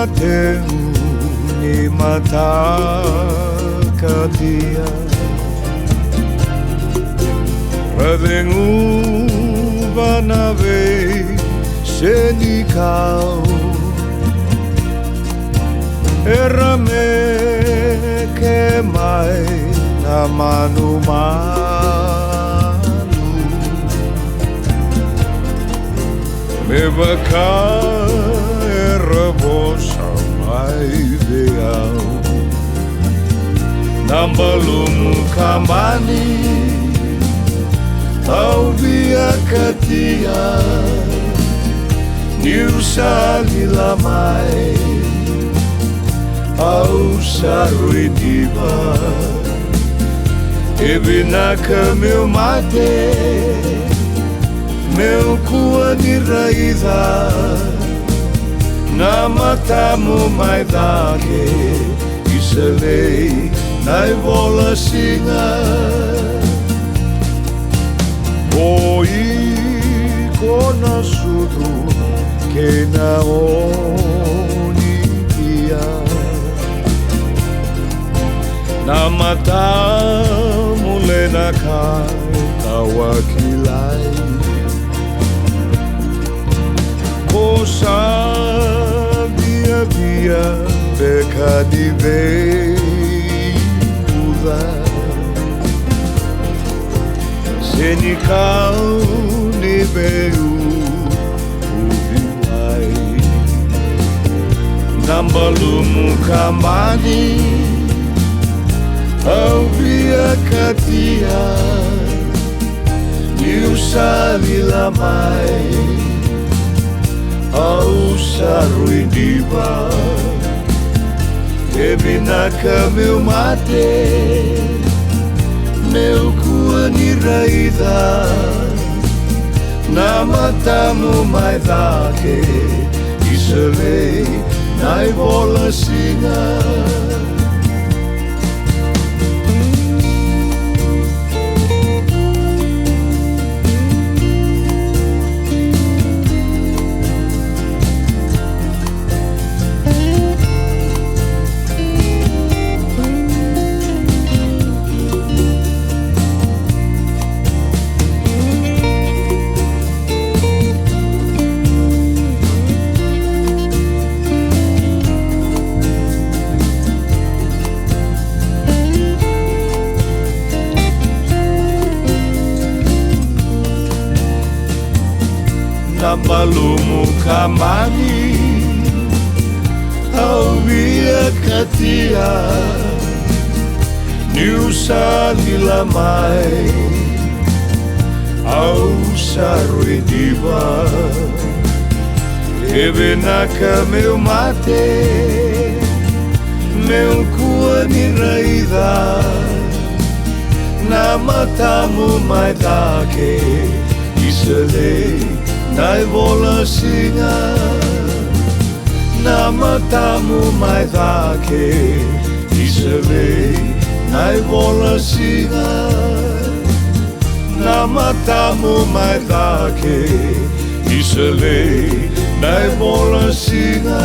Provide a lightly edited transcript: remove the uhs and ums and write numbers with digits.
teu ni matakatia Ravengu vanave senikau Erame ke mai na manu Me baka eravosa mai veau Nambalumu kamani Au via katia Niu sali lamai Au sarui diva Ebinaka meu mate Meu kua ni raida Na matamu mai dake Iselei nai vola singa Oi kona sudu ke na oni pia Na matamu lena kai tawakilai O sabia via beca di veiuda Senikau ni veu uviwai Nambalumu kamani Au via katia Niu sali lamai Au sarui diva Ebinaka meu mate Meu kua ni raida Na matamu mai dake Iselei nai vola singa Nambalumu kamani Au via katia Niu sali lamai Au sarui diva Ebenaka meu mate Meu kua ni raida Na matamu mai dake Iselei Nai vola singa Na matamu mai dake Iselei Nai vola singa Na matamu mai dake Iselei Nai vola singa